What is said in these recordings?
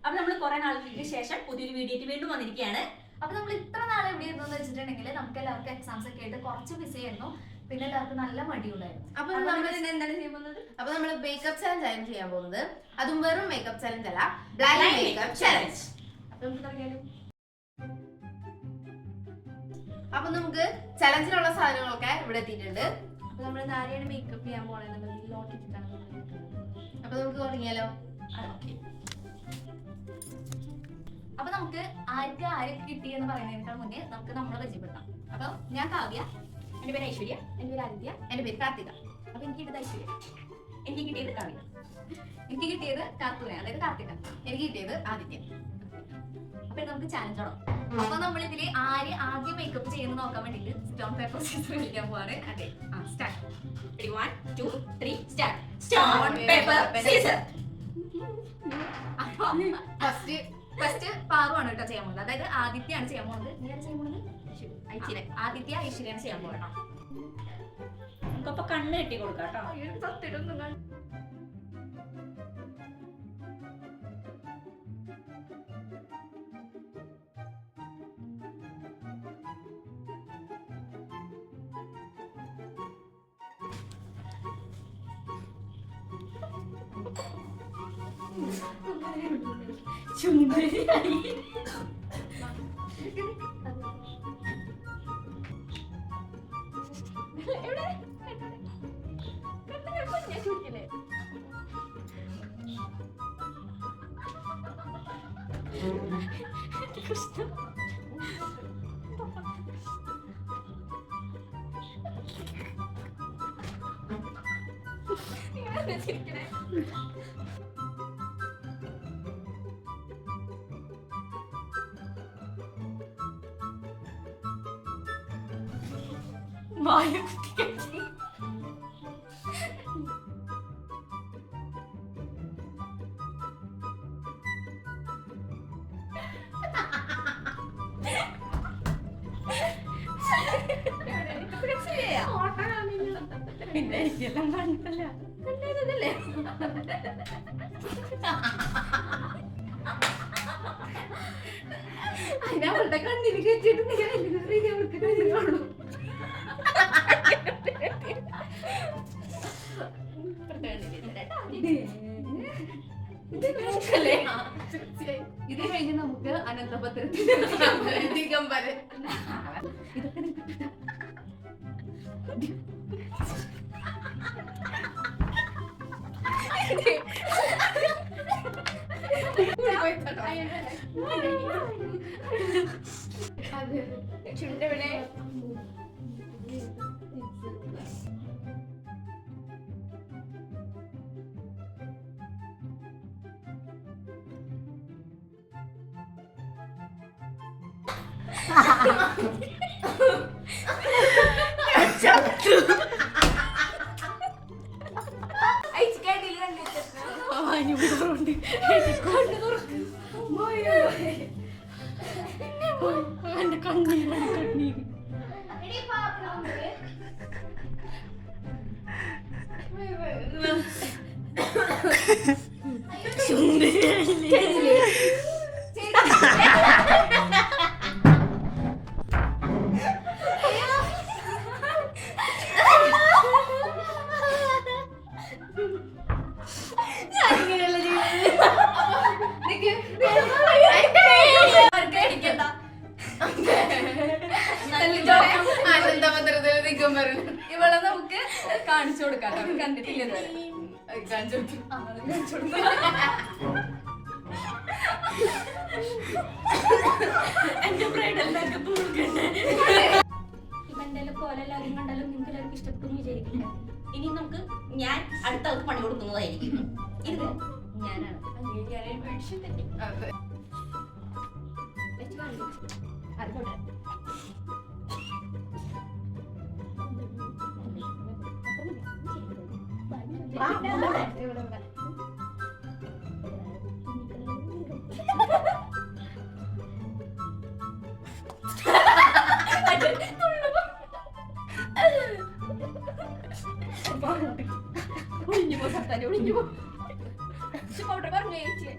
അപ്പൊ നമ്മൾ കുറെ നാളുകൾക്ക് ശേഷം പുതിയൊരു വീഡിയോ വീണ്ടും വന്നിരിക്കുകയാണ്. അപ്പൊ നമ്മൾ ഇത്ര നാളെ എവിടെ ഇരുന്നു വെച്ചിട്ടുണ്ടെങ്കിൽ നമുക്ക് എല്ലാവർക്കും എക്സാംസ് ഒക്കെ ആയിട്ട് കുറച്ച് ബിസി ആയിരുന്നു. പിന്നെ എല്ലാവർക്കും നല്ല മടിയുണ്ടായിരുന്നു. അപ്പൊ നമ്മൾ എന്താണ് ചെയ്യാൻ പോകുന്നത്? അപ്പൊ നമ്മൾ മേക്കപ്പ് ചലഞ്ച് ആണ് ചെയ്യാൻ പോകുന്നത്. അതും വെറും മേക്കപ്പ് ചലഞ്ച് അല്ല, ബ്ലൈൻഡ് മേക്കപ്പ് ചലഞ്ച്. അപ്പൊ നമുക്ക് ചലഞ്ചിനുള്ള സാധനങ്ങളൊക്കെ ഇവിടെ എത്തിയിട്ടുണ്ട്. അപ്പൊ നമ്മൾ ആരെയാണ് മേക്കപ്പ് ചെയ്യാൻ പോണെന്നുള്ളത് നോക്കിയിട്ടാണ്. അപ്പൊ നമുക്ക് തുടങ്ങിയാലോ? അപ്പൊ നമുക്ക് ആർക്ക് കിട്ടിയെന്ന് പറയുന്നതിനേക്കാൾ മുന്നേ നമുക്ക് നമ്മളെ പരിചയപ്പെടുത്താം. അപ്പൊ ഞാൻ കാവ്യ, എന്റെ പേര് ഐശ്വര്യ, എന്റെ പേര് ആദിത്യ, എന്റെ പേര് കാർത്തിക. അപ്പൊ എനിക്ക് കിട്ടിയത് ഐശ്വര്യ, എനിക്ക് കിട്ടിയത് കാവ്യ, എനിക്ക് കിട്ടിയത് കാർത്തൂന അതായത് കാർത്തിക, എനിക്ക് കിട്ടിയത് ആദിത്യ. അപ്പൊ നമുക്ക് ചാലഞ്ച് തുടങ്ങാം. അപ്പൊ നമ്മളിതില് ആര് ആദ്യം മേക്കപ്പ് ചെയ്യുന്ന നോക്കാൻ വേണ്ടിട്ട് സ്റ്റോൺ പേപ്പർ സീസർ കളിക്കാൻ പോവാണ്. അതെ, start. 1 2 3 start. Stone paper scissor. First പാറുവാണ് കേട്ടോ ചെയ്യാൻ പോകുന്നത്. അതായത് ആദിത്യാണ് ചെയ്യാൻ പോകുന്നത്. നീ ചെയ്യാൻ പോകുന്നത്? ആദിത്യ ഐശ്വര്യാണ് ചെയ്യാൻ പോകട്ടോ. നമുക്കപ്പൊ കണ്ണ് കെട്ടി കൊടുക്കാം കേട്ടോ. ചുണ്ടരിയായി വായ കുത്തി പിന്നെ എനിക്കെല്ലാം കണ്ടല്ല കണ്ടതല്ലേ. അതിനവളുടെ കണ്ണിന് കെച്ചിട്ട് അവർക്ക് കഴിയുള്ളൂ. ഇത് കഴിഞ്ഞ് നമുക്ക് അനന്തപത്രത്തിൽ ചുണ്ടവിടെ ഇവളെ നമുക്ക് കാണിച്ചു കൊടുക്കാം. കണ്ടിട്ടില്ല എന്റെ ബ്രൈഡൽ മേക്കപ്പ് ഇവന്റെ പോലെ എല്ലാവരും കണ്ടാലും നിങ്ങൾക്ക് എല്ലാവർക്കും ഇഷ്ടപ്പെട്ടു വിചാരിക്കില്ല. ഇനി നമുക്ക് ഞാൻ അടുത്ത ആൾക്ക് പണി കൊടുക്കുന്നതായിരിക്കും. ഇത് ഞാനാണ്. ഒളിഞ്ഞു പോ സത്താൻ ഒളിഞ്ഞു പോ പൗഡർ പറഞ്ഞു ചേച്ചി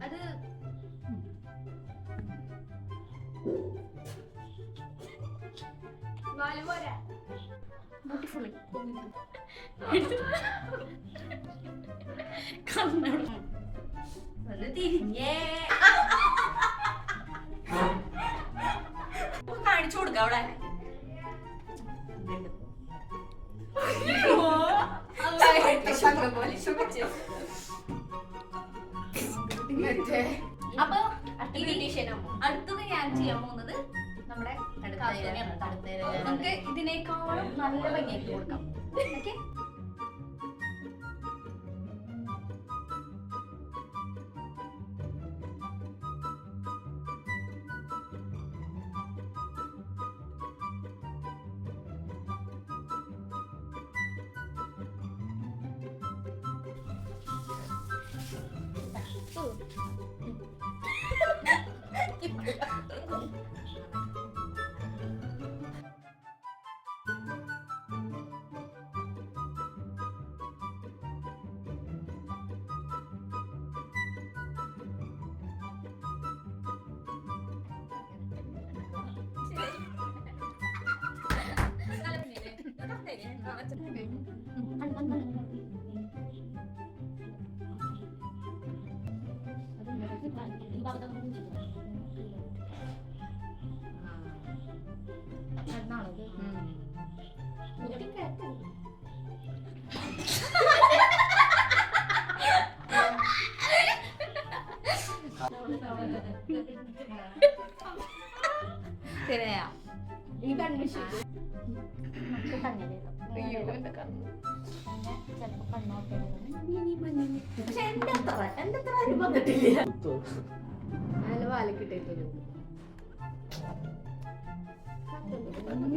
അത് നാല് പോരാ ബ്യൂട്ടിഫുള്ളി അത് തിരിഞ്ഞേ കാണിച്ചു കൊടുക്ക അവിടെ അപ്പൊ അടുത്തത് ഞാൻ ചെയ്യാൻ പോകുന്നത് നമ്മുടെ നമുക്ക് ഇതിനേക്കാളും നല്ല ഭംഗിയാക്കി കൊടുക്കാം ഓക്കെ ശരിയാ ഈ കൺവിഷൻ പക്ഷെ എന്റെ അത്ര ആരും വന്നിട്ടില്ല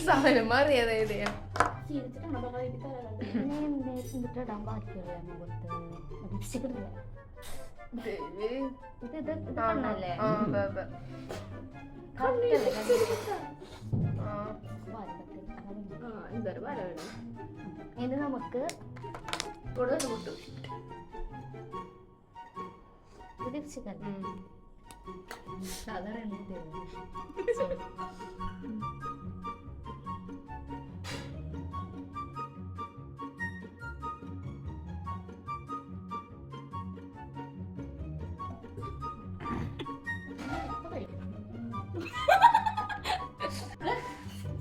സാധനം മാറിയതാ ഇത് നമുക്ക് കൂടുതൽ കൂട്ടും സാധാരണ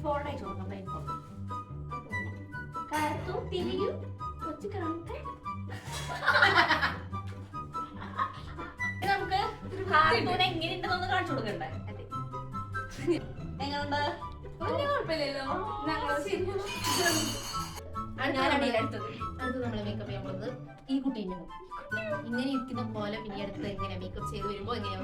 ഫോൺ അയച്ചു കൊടുക്കാം കാർത്തു തിരിയു കൊച്ചു കാണട്ടെ നമുക്ക് കാർട്ടൂൺ എങ്ങനെയുണ്ടെന്ന് കാണിച്ചു കൊടുക്കണ്ടേ എങ്ങനെയുണ്ട് വലിയ കുഴപ്പമില്ലല്ലോ അടുത്തത് നമ്മള് മേക്കപ്പ് ചെയ്യാൻ പോകുന്നത് ഈ കുട്ടീനെ ഇങ്ങനെ ഇരിക്കുന്ന പോലെ പിന്നെ അടുത്ത് എങ്ങനെ മേക്കപ്പ് ചെയ്ത് വരുമ്പോ എങ്ങനെയാ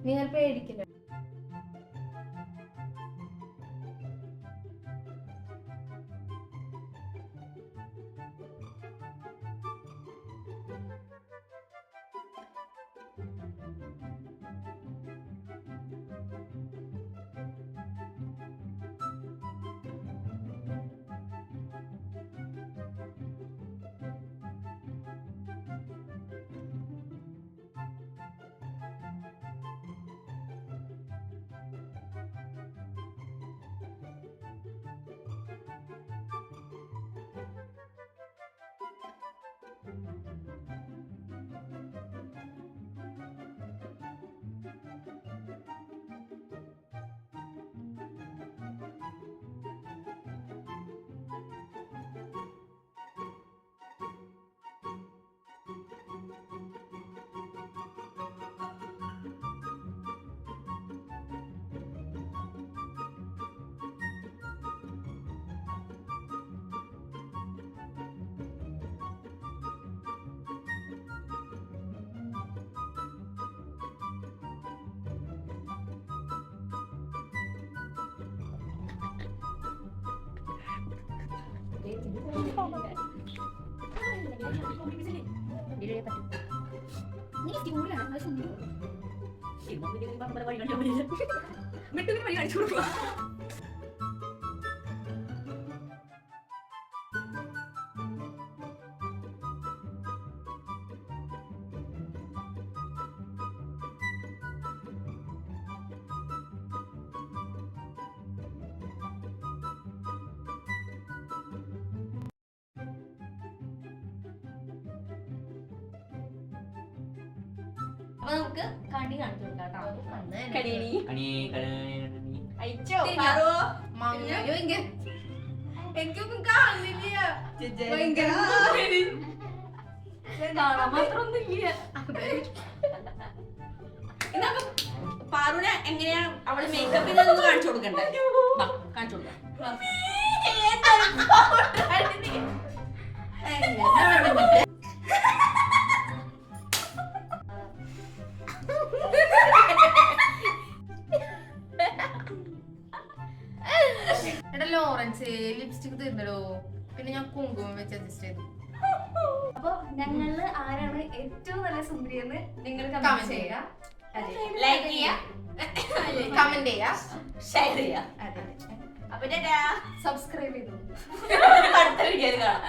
നിങ്ങൾ പേടിക്കില്ല അപ്പൊ നമുക്ക് കണി കാണിച്ചു കൊടുക്കാം കേട്ടോ. കണിയണി അയച്ചോ തിരിഞ്ഞോ? പാറു. മങ്ങലോ ഇങ്ങ എനിക്കൊന്നും കാണില്ല ഭയങ്കര കാണാൻ മാത്രമൊന്നുമില്ല. ഇതൊക്കെ പാറുനെ എങ്ങനെയാ അവള് മേക്കപ്പ് ചെയ്തതെന്ന് കാണിച്ചു കൊടുക്കണ്ടേ? വാ, കാണിച്ചു കൊടുക്കാം. എടാ ലോറൻസ് ലിപ്സ്റ്റിക് തീർന്നടോ. പിന്നെ ഞാൻ കുങ്കുമം വെച്ച് അഡ്ജസ്റ്റ് ചെയ്തു. അപ്പൊ ഞങ്ങളില് ആരാണ് ഏറ്റവും നല്ല സുന്ദരിയെന്ന് നിങ്ങൾ Comment കമന്റ് ചെയ്യുക. ലൈക്ക് ചെയ്യാ, കമന്റ് ചെയ്യാ, ഷെയർ ചെയ്യാ. അതെ അപ്പൊ സബ്സ്ക്രൈബ് ചെയ്തു. അടുത്ത വീഡിയോയിൽ കാണാം.